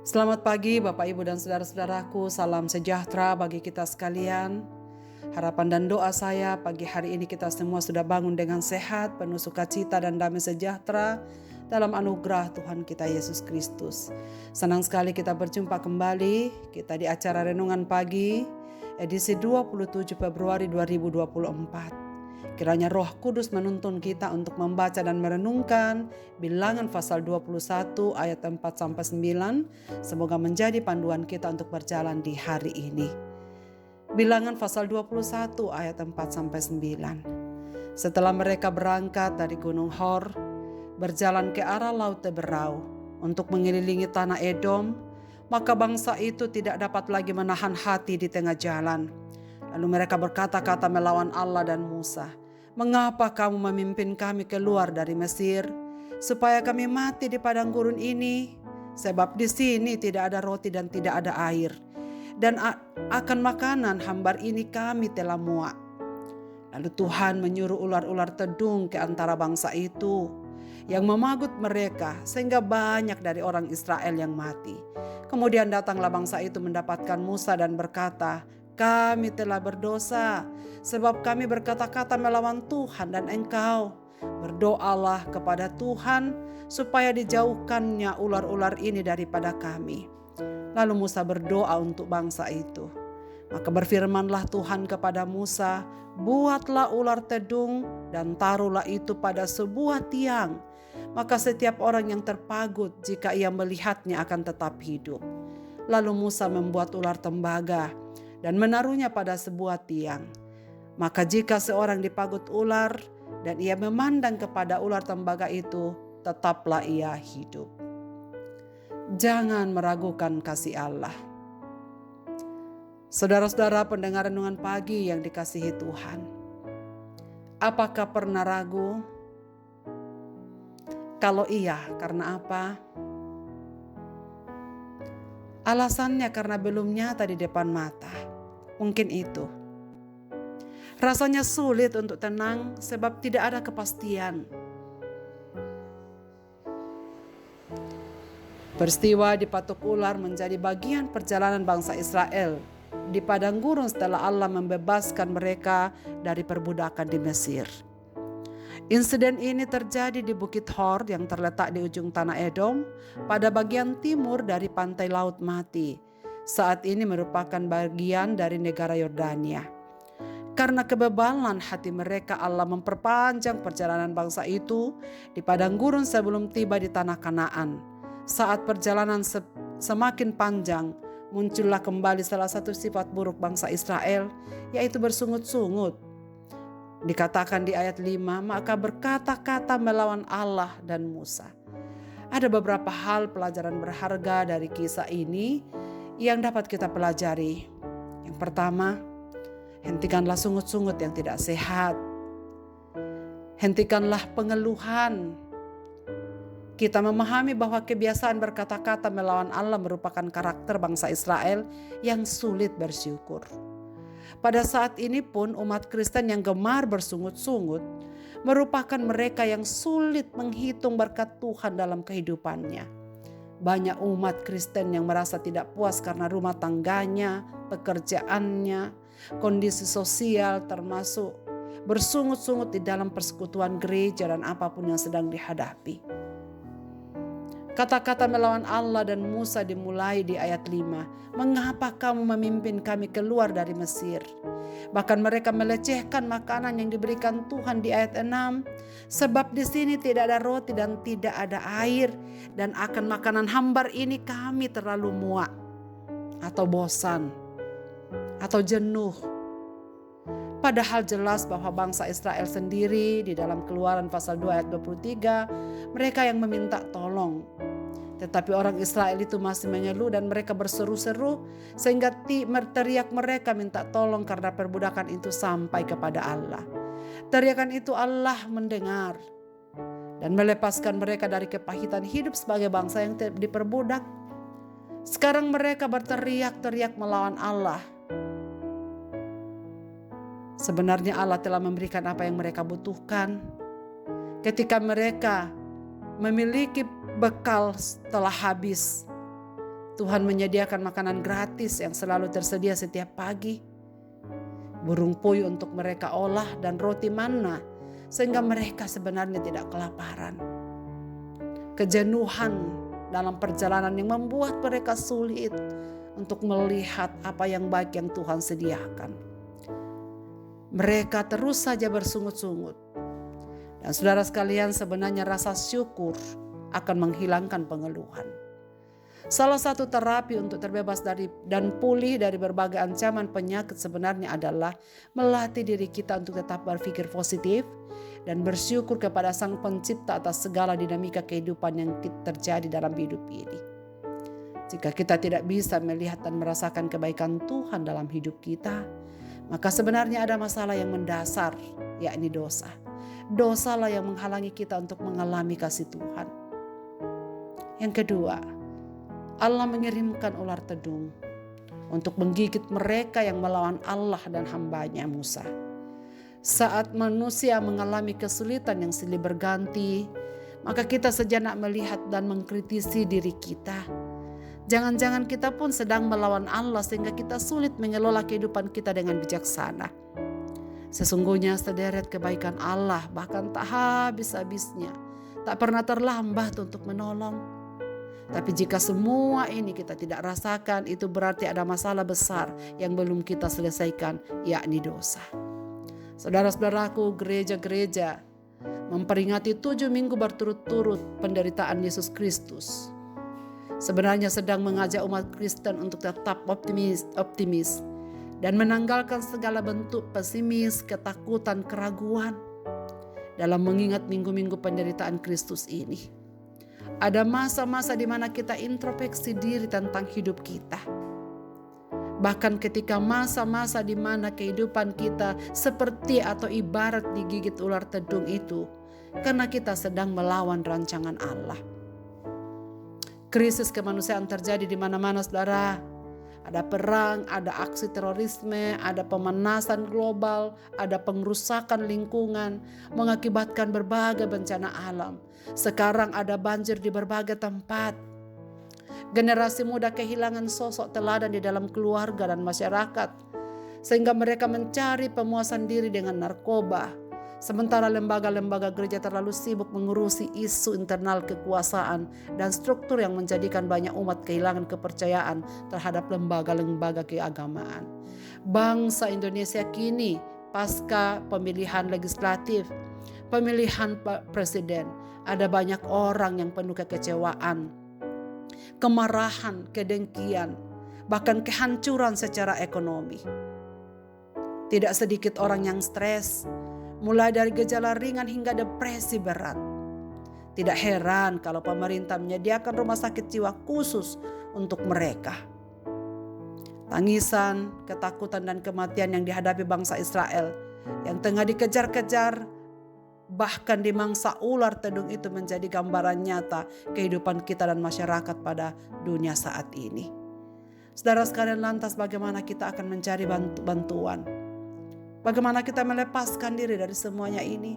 Selamat pagi Bapak Ibu dan saudara-saudaraku, salam sejahtera bagi kita sekalian. Harapan dan doa saya pagi hari ini kita semua sudah bangun dengan sehat, penuh sukacita dan damai sejahtera dalam anugerah Tuhan kita Yesus Kristus. Senang sekali kita berjumpa kembali, kita di acara Renungan Pagi, edisi 27 Februari 2024. Kiranya Roh Kudus menuntun kita untuk membaca dan merenungkan Bilangan pasal 21 ayat 4-9. Semoga menjadi panduan kita untuk berjalan di hari ini. Bilangan pasal 21 ayat 4-9. Setelah mereka berangkat dari Gunung Hor, berjalan ke arah Laut Teberau untuk mengelilingi tanah Edom, maka bangsa itu tidak dapat lagi menahan hati di tengah jalan. Lalu mereka berkata-kata melawan Allah dan Musa, "Mengapa kamu memimpin kami keluar dari Mesir, supaya kami mati di padang gurun ini? Sebab di sini tidak ada roti dan tidak ada air, dan akan makanan hambar ini kami telah muak." Lalu Tuhan menyuruh ular-ular tedung ke antara bangsa itu, yang memagut mereka sehingga banyak dari orang Israel yang mati. Kemudian datanglah bangsa itu mendapatkan Musa dan berkata, "Kami telah berdosa, sebab kami berkata-kata melawan Tuhan dan engkau. Berdoalah kepada Tuhan supaya dijauhkannya ular-ular ini daripada kami." Lalu Musa berdoa untuk bangsa itu. Maka berfirmanlah Tuhan kepada Musa, "Buatlah ular tedung dan taruhlah itu pada sebuah tiang. Maka setiap orang yang terpagut jika ia melihatnya akan tetap hidup." Lalu Musa membuat ular tembaga dan menaruhnya pada sebuah tiang. Maka jika seorang dipagut ular dan ia memandang kepada ular tembaga itu, tetaplah ia hidup. Jangan meragukan kasih Allah. Saudara-saudara pendengar renungan pagi yang dikasihi Tuhan, apakah pernah ragu? Kalau iya, karena apa? Alasannya karena belum nyata di depan mata. Mungkin itu. Rasanya sulit untuk tenang sebab tidak ada kepastian. Peristiwa dipatuk ular menjadi bagian perjalanan bangsa Israel di padang gurun setelah Allah membebaskan mereka dari perbudakan di Mesir. Insiden ini terjadi di Bukit Hor yang terletak di ujung tanah Edom pada bagian timur dari pantai Laut Mati. Saat ini merupakan bagian dari negara Yordania. Karena kebebalan hati mereka, Allah memperpanjang perjalanan bangsa itu di padang gurun sebelum tiba di tanah Kanaan. Saat perjalanan semakin panjang, muncullah kembali salah satu sifat buruk bangsa Israel, yaitu bersungut-sungut. Dikatakan di ayat 5, maka berkata-kata melawan Allah dan Musa. Ada beberapa hal pelajaran berharga dari kisah ini yang dapat kita pelajari. Yang pertama, hentikanlah sungut-sungut yang tidak sehat. Hentikanlah pengeluhan. Kita memahami bahwa kebiasaan berkata-kata melawan Allah merupakan karakter bangsa Israel yang sulit bersyukur. Pada saat ini pun umat Kristen yang gemar bersungut-sungut merupakan mereka yang sulit menghitung berkat Tuhan dalam kehidupannya. Banyak umat Kristen yang merasa tidak puas karena rumah tangganya, pekerjaannya, kondisi sosial, termasuk bersungut-sungut di dalam persekutuan gereja dan apapun yang sedang dihadapi. Kata-kata melawan Allah dan Musa dimulai di ayat 5. "Mengapa kamu memimpin kami keluar dari Mesir?" Bahkan mereka melecehkan makanan yang diberikan Tuhan di ayat 6. "Sebab di sini tidak ada roti dan tidak ada air, dan akan makanan hambar ini kami terlalu muak," atau bosan, atau jenuh. Padahal jelas bahwa bangsa Israel sendiri di dalam Keluaran pasal 2 ayat 23, mereka yang meminta tolong. Tetapi orang Israel itu masih mengeluh dan mereka berseru-seru sehingga teriak mereka minta tolong karena perbudakan itu sampai kepada Allah. Teriakan itu Allah mendengar dan melepaskan mereka dari kepahitan hidup sebagai bangsa yang diperbudak. Sekarang mereka berteriak-teriak melawan Allah. Sebenarnya Allah telah memberikan apa yang mereka butuhkan. Ketika mereka memiliki bekal setelah habis, Tuhan menyediakan makanan gratis yang selalu tersedia setiap pagi. Burung puyuh untuk mereka olah dan roti manna sehingga mereka sebenarnya tidak kelaparan. Kejenuhan dalam perjalanan yang membuat mereka sulit untuk melihat apa yang baik yang Tuhan sediakan. Mereka terus saja bersungut-sungut. Dan saudara sekalian, sebenarnya rasa syukur akan menghilangkan pengeluhan. Salah satu terapi untuk terbebas dari dan pulih dari berbagai ancaman penyakit sebenarnya adalah melatih diri kita untuk tetap berpikir positif dan bersyukur kepada Sang Pencipta atas segala dinamika kehidupan yang terjadi dalam hidup ini. Jika kita tidak bisa melihat dan merasakan kebaikan Tuhan dalam hidup kita, maka sebenarnya ada masalah yang mendasar, yakni dosa. Dosalah yang menghalangi kita untuk mengalami kasih Tuhan. Yang kedua, Allah mengirimkan ular tedung untuk menggigit mereka yang melawan Allah dan hamba-Nya Musa. Saat manusia mengalami kesulitan yang silih berganti, maka kita sejenak melihat dan mengkritisi diri kita. Jangan-jangan kita pun sedang melawan Allah sehingga kita sulit mengelola kehidupan kita dengan bijaksana. Sesungguhnya sederet kebaikan Allah bahkan tak habis-habisnya, tak pernah terlambat untuk menolong. Tapi jika semua ini kita tidak rasakan, itu berarti ada masalah besar yang belum kita selesaikan, yakni dosa. Saudara-saudaraku, gereja-gereja memperingati 7 minggu berturut-turut penderitaan Yesus Kristus. Sebenarnya sedang mengajak umat Kristen untuk tetap optimis dan menanggalkan segala bentuk pesimis, ketakutan, keraguan dalam mengingat minggu-minggu penderitaan Kristus ini. Ada masa-masa di mana kita introspeksi diri tentang hidup kita. Bahkan ketika masa-masa di mana kehidupan kita seperti atau ibarat digigit ular tedung itu, karena kita sedang melawan rancangan Allah. Krisis kemanusiaan terjadi di mana-mana, saudara. Ada perang, ada aksi terorisme, ada pemanasan global, ada pengrusakan lingkungan, mengakibatkan berbagai bencana alam. Sekarang ada banjir di berbagai tempat. Generasi muda kehilangan sosok teladan di dalam keluarga dan masyarakat, sehingga mereka mencari pemuasan diri dengan narkoba. Sementara lembaga-lembaga gereja terlalu sibuk mengurusi isu internal kekuasaan dan struktur yang menjadikan banyak umat kehilangan kepercayaan terhadap lembaga-lembaga keagamaan. Bangsa Indonesia kini pasca pemilihan legislatif, pemilihan presiden, ada banyak orang yang penuh kekecewaan, kemarahan, kedengkian, bahkan kehancuran secara ekonomi. Tidak sedikit orang yang stres, mulai dari gejala ringan hingga depresi berat. Tidak heran kalau pemerintah menyediakan rumah sakit jiwa khusus untuk mereka. Tangisan, ketakutan dan kematian yang dihadapi bangsa Israel yang tengah dikejar-kejar, bahkan dimangsa ular tedung itu menjadi gambaran nyata kehidupan kita dan masyarakat pada dunia saat ini. Saudara sekalian, lantas bagaimana kita akan mencari bantuan? Bagaimana kita melepaskan diri dari semuanya ini?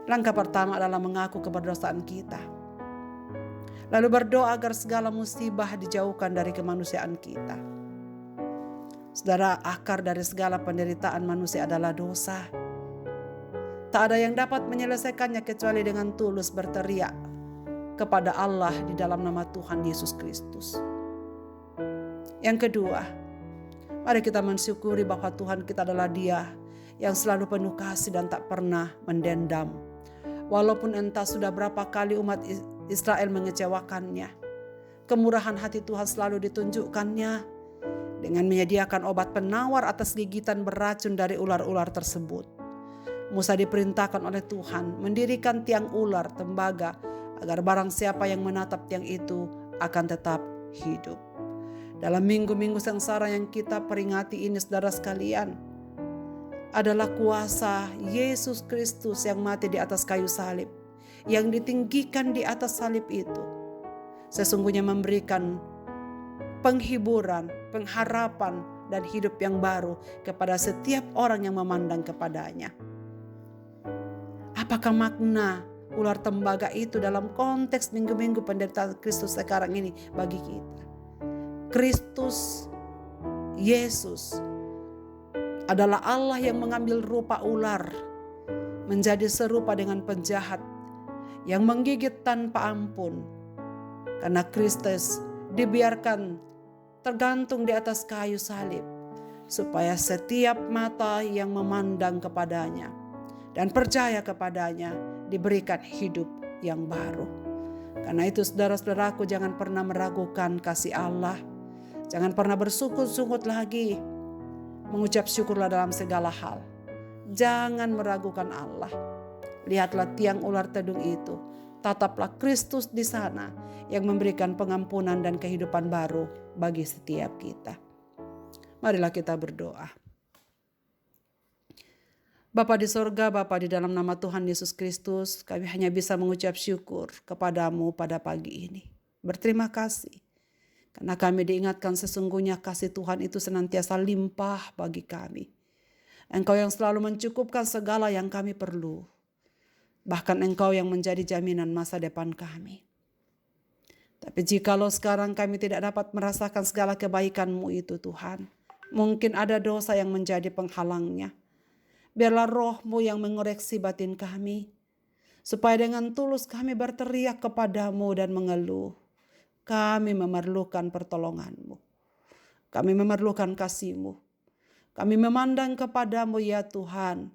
Langkah pertama adalah mengaku keberdosaan kita. Lalu berdoa agar segala musibah dijauhkan dari kemanusiaan kita. Saudara, akar dari segala penderitaan manusia adalah dosa. Tak ada yang dapat menyelesaikannya kecuali dengan tulus berteriak kepada Allah di dalam nama Tuhan Yesus Kristus. Yang kedua, mari kita mensyukuri bahwa Tuhan kita adalah Dia yang selalu penuh kasih dan tak pernah mendendam. Walaupun entah sudah berapa kali umat Israel mengecewakannya, kemurahan hati Tuhan selalu ditunjukkannya dengan menyediakan obat penawar atas gigitan beracun dari ular-ular tersebut. Musa diperintahkan oleh Tuhan mendirikan tiang ular tembaga agar barang siapa yang menatap tiang itu akan tetap hidup. Dalam minggu-minggu sengsara yang kita peringati ini, saudara sekalian, adalah kuasa Yesus Kristus yang mati di atas kayu salib, yang ditinggikan di atas salib itu. Sesungguhnya memberikan penghiburan, pengharapan, dan hidup yang baru kepada setiap orang yang memandang kepadanya. Apakah makna ular tembaga itu dalam konteks minggu-minggu penderitaan Kristus sekarang ini bagi kita? Kristus Yesus adalah Allah yang mengambil rupa ular, menjadi serupa dengan penjahat yang menggigit tanpa ampun. Karena Kristus dibiarkan tergantung di atas kayu salib, supaya setiap mata yang memandang kepadanya dan percaya kepadanya diberikan hidup yang baru. Karena itu saudara-saudaraku, jangan pernah meragukan kasih Allah. Jangan pernah bersungut-sungut lagi. Mengucap syukurlah dalam segala hal. Jangan meragukan Allah. Lihatlah tiang ular tedung itu. Tataplah Kristus di sana yang memberikan pengampunan dan kehidupan baru bagi setiap kita. Marilah kita berdoa. Bapa di sorga, Bapa di dalam nama Tuhan Yesus Kristus, kami hanya bisa mengucap syukur kepadamu pada pagi ini. Berterima kasih, karena kami diingatkan sesungguhnya kasih Tuhan itu senantiasa limpah bagi kami. Engkau yang selalu mencukupkan segala yang kami perlu. Bahkan Engkau yang menjadi jaminan masa depan kami. Tapi jikalau sekarang kami tidak dapat merasakan segala kebaikan-Mu itu Tuhan, mungkin ada dosa yang menjadi penghalangnya. Biarlah Roh-Mu yang mengoreksi batin kami, supaya dengan tulus kami berteriak kepadamu dan mengeluh. Kami memerlukan pertolongan-Mu. Kami memerlukan kasih-Mu. Kami memandang kepadamu ya Tuhan,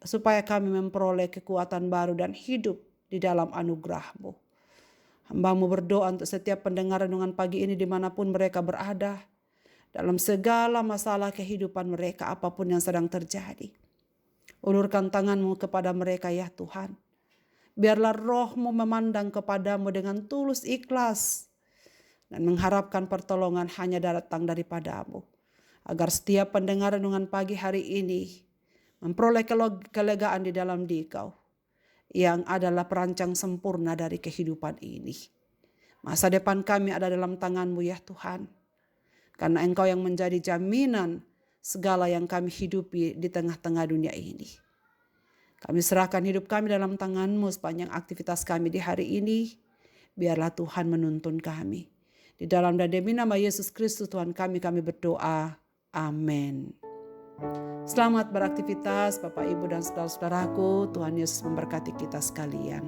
supaya kami memperoleh kekuatan baru dan hidup di dalam anugerah-Mu. Hamba-Mu berdoa untuk setiap pendengar renungan pagi ini dimanapun mereka berada, dalam segala masalah kehidupan mereka apapun yang sedang terjadi. Ulurkan tangan-Mu kepada mereka ya Tuhan. Biarlah Roh-Mu memandang kepadamu dengan tulus ikhlas dan mengharapkan pertolongan hanya datang daripada-Mu. Agar setiap pendengar renungan pagi hari ini memperoleh kelegaan di dalam Dikau yang adalah perancang sempurna dari kehidupan ini. Masa depan kami ada dalam tangan-Mu ya Tuhan. Karena Engkau yang menjadi jaminan segala yang kami hidupi di tengah-tengah dunia ini. Kami serahkan hidup kami dalam tangan-Mu sepanjang aktivitas kami di hari ini. Biarlah Tuhan menuntun kami. Di dalam dan demi nama Yesus Kristus Tuhan kami berdoa. Amin. Selamat beraktivitas Bapak Ibu dan saudara-saudaraku. Tuhan Yesus memberkati kita sekalian.